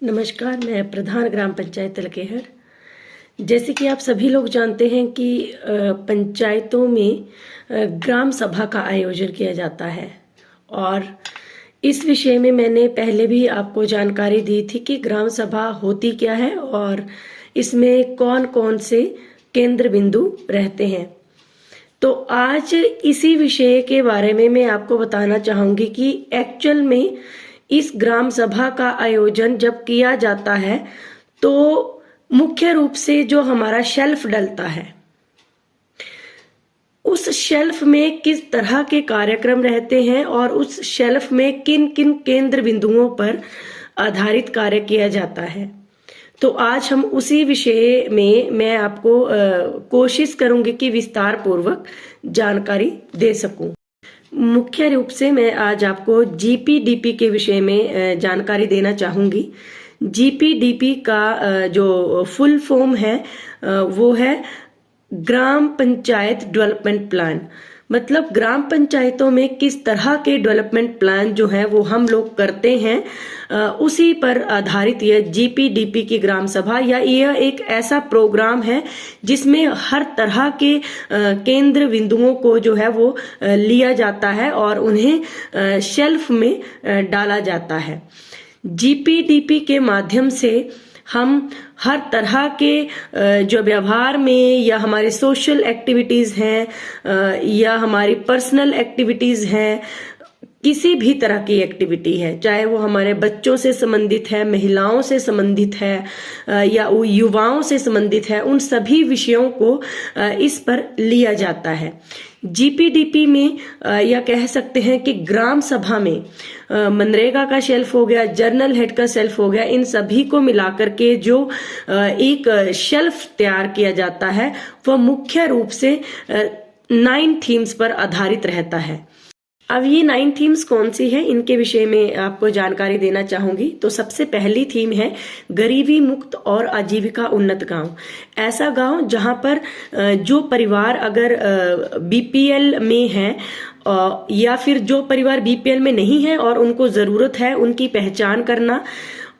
नमस्कार, मैं प्रधान ग्राम पंचायत तलकेहर। जैसे कि आप सभी लोग जानते हैं कि पंचायतों में ग्राम सभा का आयोजन किया जाता है और इस विषय में मैंने पहले भी आपको जानकारी दी थी कि ग्राम सभा होती क्या है और इसमें कौन कौन से केंद्र बिंदु रहते हैं। तो आज इसी विषय के बारे में मैं आपको बताना चाहूंगी कि एक्चुअल में इस ग्राम सभा का आयोजन जब किया जाता है तो मुख्य रूप से जो हमारा शेल्फ डलता है उस शेल्फ में किस तरह के कार्यक्रम रहते हैं और उस शेल्फ में किन किन केंद्र बिंदुओं पर आधारित कार्य किया जाता है। तो आज हम उसी विषय में मैं आपको कोशिश करूंगी कि विस्तार पूर्वक जानकारी दे सकूं। मुख्य रूप से मैं आज आपको जीपीडीपी के विषय में जानकारी देना चाहूंगी। जीपीडीपी का जो फुल फॉर्म है वो है ग्राम पंचायत डेवलपमेंट प्लान। मतलब ग्राम पंचायतों में किस तरह के डेवलपमेंट प्लान जो है वो हम लोग करते हैं उसी पर आधारित यह जीपीडीपी की ग्राम सभा या यह एक ऐसा प्रोग्राम है जिसमें हर तरह के केंद्र बिंदुओं को जो है वो लिया जाता है और उन्हें शेल्फ में डाला जाता है। जीपीडीपी के माध्यम से हम हर तरह के जो व्यवहार में या हमारे सोशल एक्टिविटीज हैं या हमारी पर्सनल एक्टिविटीज हैं, किसी भी तरह की एक्टिविटी है, चाहे वो हमारे बच्चों से संबंधित है, महिलाओं से संबंधित है या युवाओं से संबंधित है, उन सभी विषयों को इस पर लिया जाता है। जीपीडीपी में या कह सकते हैं कि ग्राम सभा में मनरेगा का शेल्फ हो गया, जर्नल हेड का शेल्फ हो गया, इन सभी को मिलाकर के जो एक शेल्फ तैयार किया जाता है वह मुख्य रूप से 9 थीम्स पर आधारित रहता है। अब ये 9 थीम्स कौन सी है, इनके विषय में आपको जानकारी देना चाहूंगी। तो सबसे पहली थीम है गरीबी मुक्त और आजीविका उन्नत गांव। ऐसा गांव जहां पर जो परिवार अगर बीपीएल में है या फिर जो परिवार बीपीएल में नहीं है और उनको जरूरत है उनकी पहचान करना,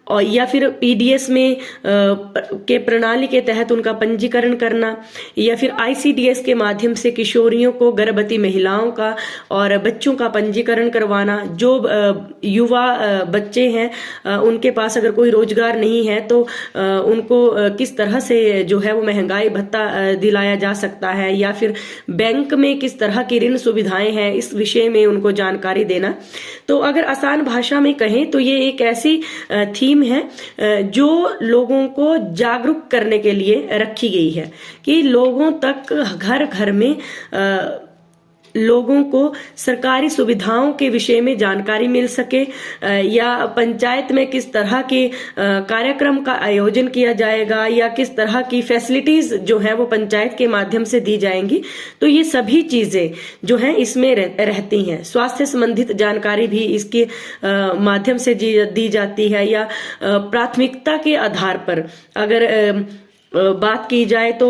और या फिर पीडीएस में के प्रणाली के तहत उनका पंजीकरण करना, या फिर आईसीडीएस के माध्यम से किशोरियों को, गर्भवती महिलाओं का और बच्चों का पंजीकरण करवाना। जो युवा बच्चे हैं उनके पास अगर कोई रोजगार नहीं है तो उनको किस तरह से जो है वो महंगाई भत्ता दिलाया जा सकता है, या फिर बैंक में किस तरह की ऋण सुविधाएं हैं, इस विषय में उनको जानकारी देना। तो अगर आसान भाषा में कहें तो ये एक ऐसी थीम है जो लोगों को जागरूक करने के लिए रखी गई है कि लोगों तक, घर घर में लोगों को सरकारी सुविधाओं के विषय में जानकारी मिल सके, या पंचायत में किस तरह के कार्यक्रम का आयोजन किया जाएगा या किस तरह की फैसिलिटीज जो है वो पंचायत के माध्यम से दी जाएंगी। तो ये सभी चीजें जो हैं इसमें रहती हैं। स्वास्थ्य संबंधित जानकारी भी इसके माध्यम से दी जाती है, या प्राथमिकता के आधार पर अगर बात की जाए तो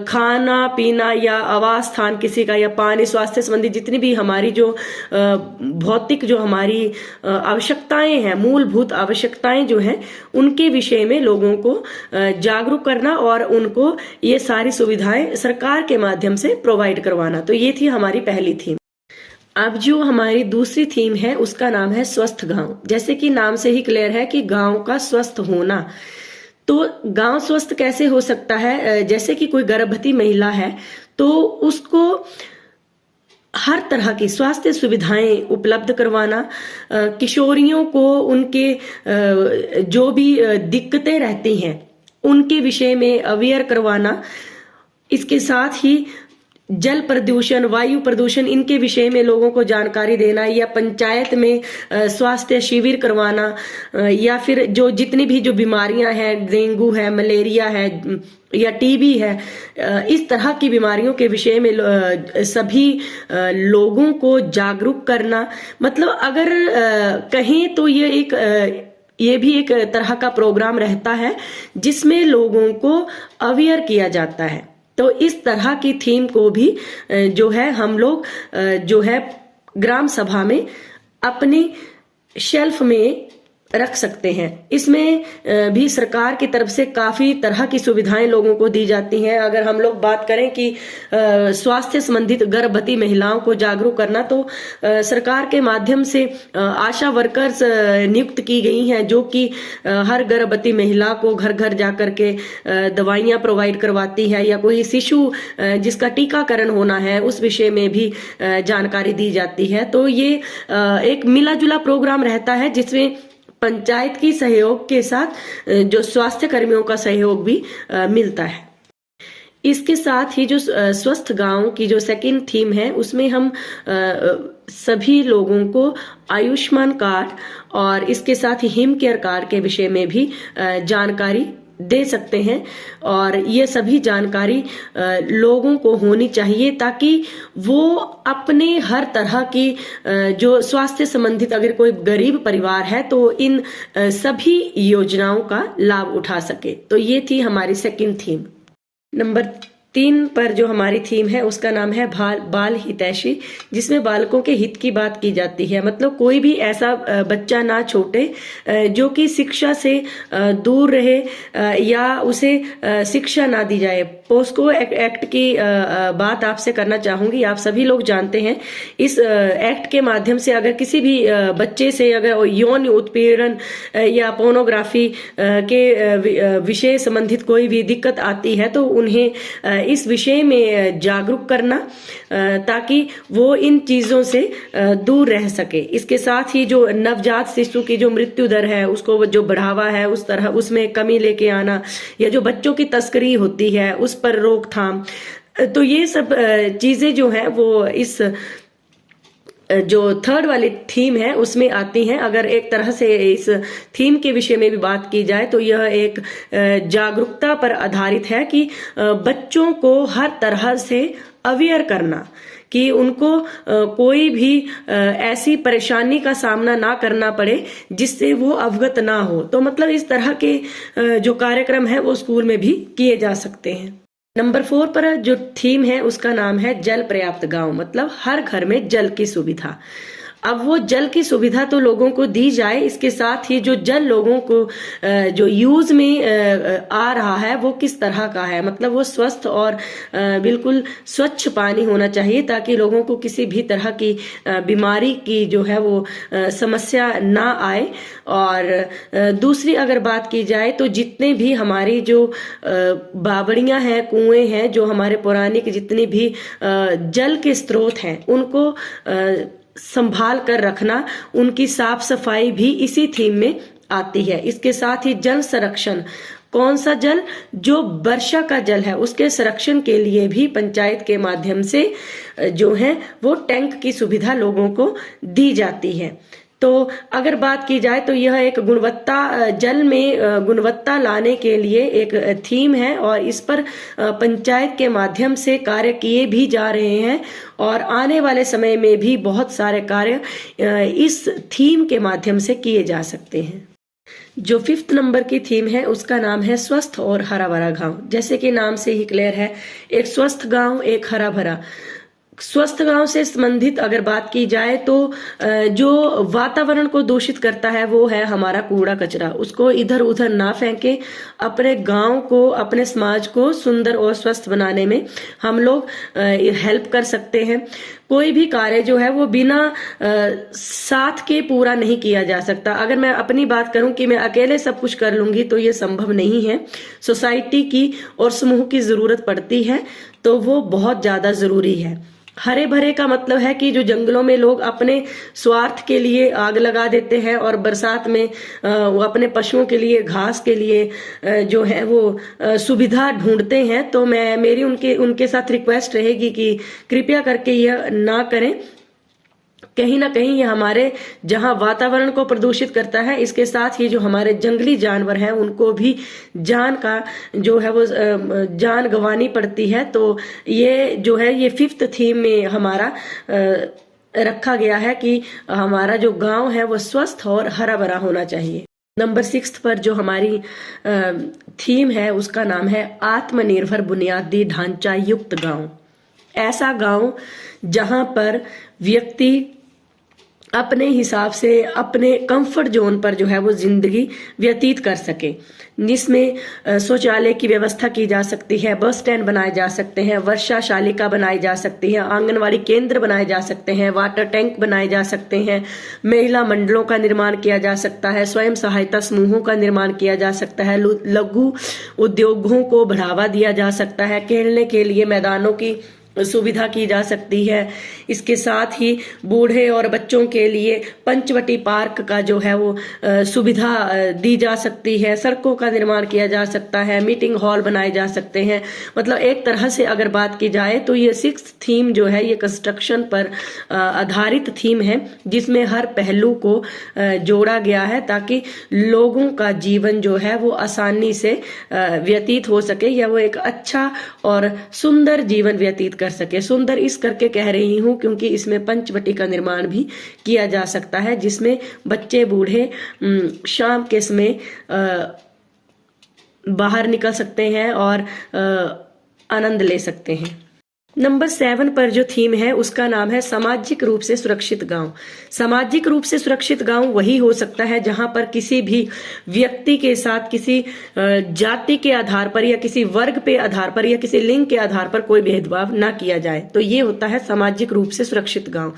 खाना पीना या आवास स्थान किसी का, या पानी, स्वास्थ्य संबंधी जितनी भी हमारी जो भौतिक जो हमारी आवश्यकताएं हैं, मूलभूत आवश्यकताएं जो हैं, उनके विषय में लोगों को जागरूक करना और उनको ये सारी सुविधाएं सरकार के माध्यम से प्रोवाइड करवाना। तो ये थी हमारी पहली थीम। अब जो हमारी दूसरी थीम है उसका नाम है स्वस्थ गांव। जैसे कि नाम से ही क्लियर है कि गांव का स्वस्थ होना। तो गांव स्वस्थ कैसे हो सकता है? जैसे कि कोई गर्भवती महिला है तो उसको हर तरह की स्वास्थ्य सुविधाएं उपलब्ध करवाना, किशोरियों को उनके जो भी दिक्कतें रहती हैं उनके विषय में अवेयर करवाना, इसके साथ ही जल प्रदूषण, वायु प्रदूषण, इनके विषय में लोगों को जानकारी देना, या पंचायत में स्वास्थ्य शिविर करवाना, या फिर जो जितनी भी जो बीमारियां हैं, डेंगू है, मलेरिया है या टीबी है, इस तरह की बीमारियों के विषय में सभी लोगों को जागरूक करना। मतलब अगर कहें तो ये भी एक तरह का प्रोग्राम रहता है जिसमें लोगों को अवेयर किया जाता है। तो इस तरह की थीम को भी जो है हम लोग जो है ग्राम सभा में अपनी शेल्फ में रख सकते हैं। इसमें भी सरकार की तरफ से काफी तरह की सुविधाएं लोगों को दी जाती हैं। अगर हम लोग बात करें कि स्वास्थ्य संबंधित गर्भवती महिलाओं को जागरूक करना, तो सरकार के माध्यम से आशा वर्कर्स नियुक्त की गई हैं, जो कि हर गर्भवती महिला को घर घर जाकर के दवाइयां प्रोवाइड करवाती है, या कोई शिशु जिसका टीकाकरण होना है उस विषय में भी जानकारी दी जाती है। तो ये एक मिला जुला प्रोग्राम रहता है, जिसमें पंचायत की सहयोग के साथ जो स्वास्थ्य कर्मियों का सहयोग भी मिलता है। इसके साथ ही जो स्वस्थ गांव की जो सेकंड थीम है, उसमें हम सभी लोगों को आयुष्मान कार्ड और इसके साथ ही हिम केयर कार्ड के विषय में भी जानकारी दे सकते हैं। और ये सभी जानकारी लोगों को होनी चाहिए, ताकि वो अपने हर तरह की जो स्वास्थ्य संबंधित अगर कोई गरीब परिवार है तो इन सभी योजनाओं का लाभ उठा सके। तो ये थी हमारी सेकंड थीम। नंबर 3 पर जो हमारी थीम है उसका नाम है बाल हितैषी, जिसमें बालकों के हित की बात की जाती है। मतलब कोई भी ऐसा बच्चा ना छूटे जो कि शिक्षा से दूर रहे या उसे शिक्षा ना दी जाए। पोस्को एक्ट की बात आपसे करना चाहूंगी। आप सभी लोग जानते हैं, इस एक्ट के माध्यम से अगर किसी भी बच्चे से अगर यौन उत्पीड़न या पोर्नोग्राफी के विषय संबंधित कोई भी दिक्कत आती है, तो उन्हें इस विषय में जागरूक करना, ताकि वो इन चीजों से दूर रह सके। इसके साथ ही जो नवजात शिशु की जो मृत्यु दर है उसको जो बढ़ावा है उस तरह उसमें कमी लेके आना, या जो बच्चों की तस्करी होती है उस पर रोकथाम। तो ये सब चीजें जो है वो इस जो थर्ड वाली थीम है उसमें आती हैं। अगर एक तरह से इस थीम के विषय में भी बात की जाए तो यह एक जागरूकता पर आधारित है कि बच्चों को हर तरह से अवेयर करना कि उनको कोई भी ऐसी परेशानी का सामना ना करना पड़े जिससे वो अवगत ना हो। तो मतलब इस तरह के जो कार्यक्रम है वो स्कूल में भी किए जा सकते हैं। नंबर 4 पर जो थीम है उसका नाम है जल पर्याप्त गांव, मतलब हर घर में जल की सुविधा। अब वो जल की सुविधा तो लोगों को दी जाए, इसके साथ ही जो जल लोगों को जो यूज में आ रहा है वो किस तरह का है, मतलब वो स्वस्थ और बिल्कुल स्वच्छ पानी होना चाहिए, ताकि लोगों को किसी भी तरह की बीमारी की जो है वो समस्या ना आए। और दूसरी अगर बात की जाए तो जितने भी हमारी जो बावड़ियां हैं, कुएं हैं, जो हमारे पौराणिक जितने भी जल के स्रोत हैं उनको संभाल कर रखना, उनकी साफ सफाई भी इसी थीम में आती है। इसके साथ ही जल संरक्षण, कौन सा जल, जो वर्षा का जल है उसके संरक्षण के लिए भी पंचायत के माध्यम से जो है वो टैंक की सुविधा लोगों को दी जाती है। तो अगर बात की जाए तो यह एक गुणवत्ता, जल में गुणवत्ता लाने के लिए एक थीम है, और इस पर पंचायत के माध्यम से कार्य किए भी जा रहे हैं, और आने वाले समय में भी बहुत सारे कार्य इस थीम के माध्यम से किए जा सकते हैं। जो 5th नंबर की थीम है उसका नाम है स्वस्थ और हरा भरा गांव। जैसे कि नाम से ही क्लियर है, एक स्वस्थ गांव, एक हरा भरा। स्वस्थ गांव से संबंधित अगर बात की जाए तो जो वातावरण को दूषित करता है वो है हमारा कूड़ा कचरा। उसको इधर उधर ना फेंके। अपने गांव को, अपने समाज को सुंदर और स्वस्थ बनाने में हम लोग हेल्प कर सकते हैं। कोई भी कार्य जो है वो बिना साथ के पूरा नहीं किया जा सकता। अगर मैं अपनी बात करूं कि मैं अकेले सब कुछ कर लूंगी तो ये संभव नहीं है। सोसाइटी की और समूह की जरूरत पड़ती है, तो वो बहुत ज्यादा जरूरी है। हरे भरे का मतलब है कि जो जंगलों में लोग अपने स्वार्थ के लिए आग लगा देते हैं और बरसात में वो अपने पशुओं के लिए, घास के लिए जो है वो सुविधा ढूंढते हैं, तो मेरी उनके साथ रिक्वेस्ट रहेगी कि कृपया करके यह ना करें। कहीं ना कहीं ये हमारे जहां वातावरण को प्रदूषित करता है, इसके साथ ही जो हमारे जंगली जानवर हैं उनको भी जान का जो है वो जान गंवानी पड़ती है। तो ये जो है ये 5th थीम में हमारा रखा गया है कि हमारा जो गांव है वो स्वस्थ और हरा भरा होना चाहिए। नंबर 6 पर जो हमारी थीम है उसका नाम है आत्मनिर्भर बुनियादी ढांचा युक्त गांव। ऐसा गांव जहां पर व्यक्ति अपने हिसाब से अपने कंफर्ट जोन पर जो है वो जिंदगी व्यतीत कर सके, जिसमें शौचालय की व्यवस्था की जा सकती है, बस स्टैंड बनाए जा सकते हैं, वर्षा शालिका बनाई जा सकती है, आंगनवाड़ी केंद्र बनाए जा सकते हैं, वाटर टैंक बनाए जा सकते हैं, महिला मंडलों का निर्माण किया जा सकता है, स्वयं सहायता समूहों का निर्माण किया जा सकता है, लघु उद्योगों को बढ़ावा दिया जा सकता है, खेलने के लिए मैदानों की सुविधा की जा सकती है। इसके साथ ही बूढ़े और बच्चों के लिए पंचवटी पार्क का जो है वो सुविधा दी जा सकती है, सड़कों का निर्माण किया जा सकता है, मीटिंग हॉल बनाए जा सकते हैं। मतलब एक तरह से अगर बात की जाए तो ये 6th थीम जो है ये कंस्ट्रक्शन पर आधारित थीम है, जिसमें हर पहलू को जोड़ा गया है ताकि लोगों का जीवन जो है वो आसानी से व्यतीत हो सके, या वो एक अच्छा और सुंदर जीवन व्यतीत कर सके। सुंदर इस करके कह रही हूं क्योंकि इसमें पंचवटी का निर्माण भी किया जा सकता है, जिसमें बच्चे बूढ़े शाम के समय बाहर निकल सकते हैं और आनंद ले सकते हैं। नंबर 7 पर जो थीम है उसका नाम है सामाजिक रूप से सुरक्षित गांव। सामाजिक रूप से सुरक्षित गांव वही हो सकता है जहां पर किसी भी व्यक्ति के साथ किसी जाति के आधार पर या किसी वर्ग पे आधार पर या किसी लिंग के आधार पर कोई भेदभाव ना किया जाए, तो ये होता है सामाजिक रूप से सुरक्षित गांव।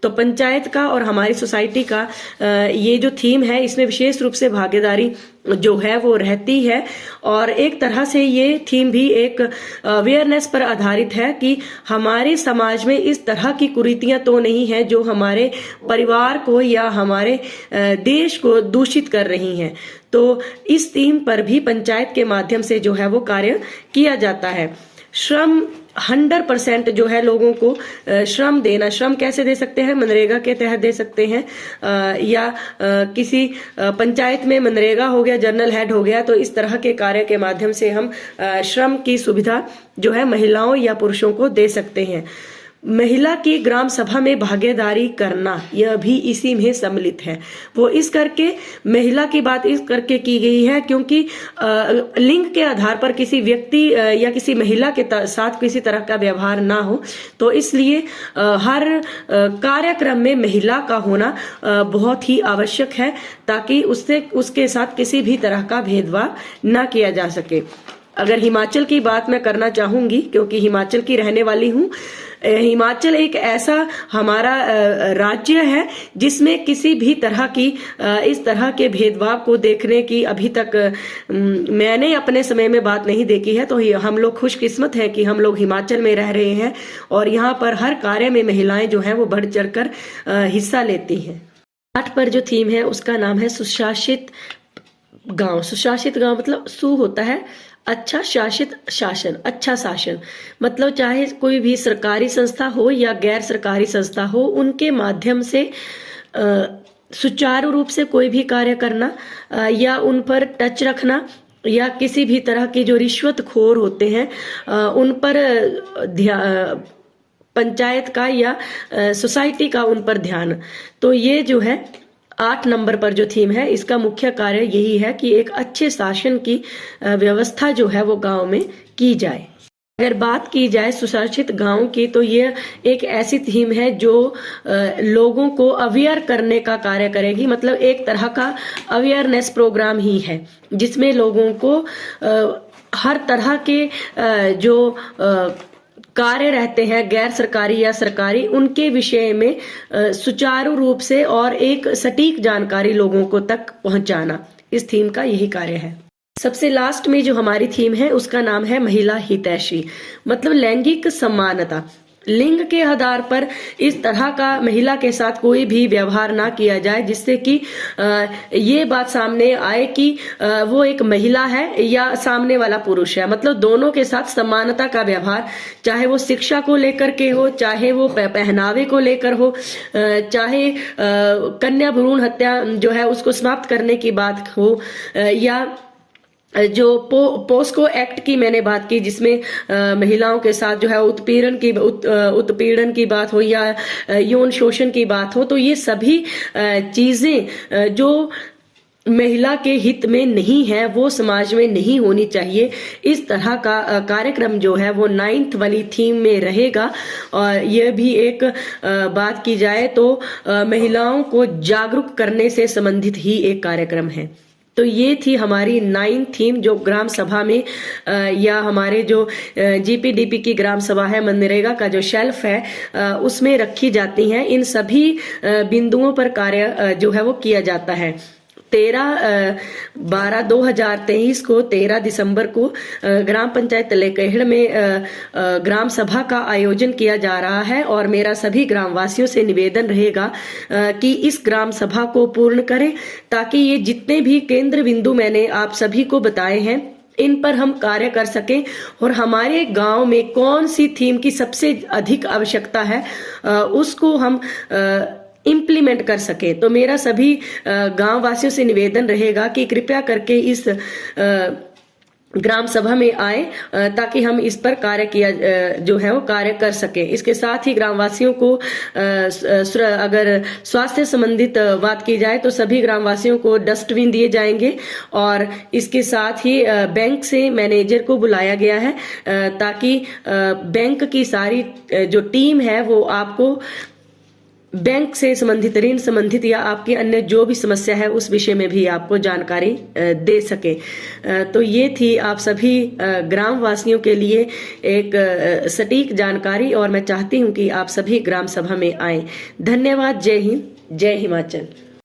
तो पंचायत का और हमारी सोसाइटी का ये जो थीम है इसमें विशेष रूप से भागीदारी जो है वो रहती है, और एक तरह से ये थीम भी एक अवेयरनेस पर आधारित है कि हमारे समाज में इस तरह की कुरीतियां तो नहीं है जो हमारे परिवार को या हमारे देश को दूषित कर रही हैं। तो इस थीम पर भी पंचायत के माध्यम से जो है वो कार्य किया जाता है। श्रम 100% जो है लोगों को श्रम देना, श्रम कैसे दे सकते हैं? मनरेगा के तहत दे सकते हैं, या किसी पंचायत में मनरेगा हो गया, जनरल हेड हो गया, तो इस तरह के कार्य के माध्यम से हम श्रम की सुविधा जो है महिलाओं या पुरुषों को दे सकते हैं। महिला की ग्राम सभा में भागीदारी करना यह भी इसी में सम्मिलित है। वो इस करके महिला की बात इस करके की गई है क्योंकि लिंग के आधार पर किसी व्यक्ति या किसी महिला के साथ किसी तरह का व्यवहार ना हो, तो इसलिए हर कार्यक्रम में महिला का होना बहुत ही आवश्यक है ताकि उसके साथ किसी भी तरह का भेदभाव ना किया जा सके। अगर हिमाचल की बात मैं करना चाहूंगी क्योंकि हिमाचल की रहने वाली हूँ, हिमाचल एक ऐसा हमारा राज्य है जिसमें किसी भी तरह की इस तरह के भेदभाव को देखने की अभी तक मैंने अपने समय में बात नहीं देखी है। तो हम लोग खुशकिस्मत हैं कि हम लोग हिमाचल में रह रहे हैं और यहाँ पर हर कार्य में महिलाएं जो हैं वो बढ़ चढ़कर हिस्सा लेती हैं। 8 पर जो थीम है उसका नाम है सुशासित गांव। सुशासित गांव मतलब सु होता है अच्छा, शासित शासन, अच्छा शासन, मतलब चाहे कोई भी सरकारी संस्था हो या गैर सरकारी संस्था हो, उनके माध्यम से सुचारू रूप से कोई भी कार्य करना या उन पर टच रखना, या किसी भी तरह के जो रिश्वतखोर होते हैं उन पर पंचायत का या सोसाइटी का उन पर ध्यान। तो ये जो है 8 नंबर पर जो थीम है इसका मुख्य कार्य यही है कि एक अच्छे शासन की व्यवस्था जो है वो गांव में की जाए। अगर बात की जाए सुशासित गांव की, तो ये एक ऐसी थीम है जो लोगों को अवेयर करने का कार्य करेगी। मतलब एक तरह का अवेयरनेस प्रोग्राम ही है जिसमें लोगों को हर तरह के जो कार्य रहते हैं गैर सरकारी या सरकारी, उनके विषय में सुचारू रूप से और एक सटीक जानकारी लोगों को तक पहुंचाना इस थीम का यही कार्य है। सबसे लास्ट में जो हमारी थीम है उसका नाम है महिला हितैषी, मतलब लैंगिक समानता। लिंग के आधार पर इस तरह का महिला के साथ कोई भी व्यवहार ना किया जाए जिससे कि ये बात सामने आए कि वो एक महिला है या सामने वाला पुरुष है। मतलब दोनों के साथ समानता का व्यवहार, चाहे वो शिक्षा को लेकर के हो, चाहे वो पहनावे को लेकर हो, चाहे कन्या भ्रूण हत्या जो है उसको समाप्त करने की बात हो, या जो पोस्को एक्ट की मैंने बात की जिसमें महिलाओं के साथ जो है उत्पीड़न की बात हो या यौन शोषण की बात हो, तो ये सभी चीजें जो महिला के हित में नहीं है, वो समाज में नहीं होनी चाहिए। इस तरह का कार्यक्रम जो है वो 9th वाली थीम में रहेगा। और यह भी एक बात की जाए तो महिलाओं को जागरूक करने से संबंधित ही एक कार्यक्रम है। तो ये थी हमारी 9th थीम जो ग्राम सभा में या हमारे जो जीपीडीपी की ग्राम सभा है, मनरेगा का जो शेल्फ है उसमें रखी जाती हैं। इन सभी बिंदुओं पर कार्य जो है वो किया जाता है। 13/12/2023 को 13 दिसंबर को ग्राम पंचायत तलेकेहड़ में ग्राम सभा का आयोजन किया जा रहा है। और मेरा सभी ग्रामवासियों से निवेदन रहेगा कि इस ग्राम सभा को पूर्ण करें, ताकि ये जितने भी केंद्र बिंदु मैंने आप सभी को बताए हैं इन पर हम कार्य कर सकें। और हमारे गांव में कौन सी थीम की सबसे अधिक आवश्यकता है उसको हम इम्प्लीमेंट कर सके। तो मेरा सभी गांव वासियों से निवेदन रहेगा कि कृपया करके इस ग्राम सभा में आए, ताकि हम इस पर कार्य किया जो है वो कार्य कर सके। इसके साथ ही ग्रामवासियों को अगर स्वास्थ्य संबंधित बात की जाए तो सभी ग्रामवासियों को डस्टबिन दिए जाएंगे। और इसके साथ ही बैंक से मैनेजर को बुलाया गया है, ताकि बैंक की सारी जो टीम है वो आपको बैंक से संबंधित, ऋण संबंधित या आपकी अन्य जो भी समस्या है उस विषय में भी आपको जानकारी दे सके। तो ये थी आप सभी ग्राम वासियों के लिए एक सटीक जानकारी, और मैं चाहती हूं कि आप सभी ग्राम सभा में आए। धन्यवाद। जय हिंद, जय हिमाचल।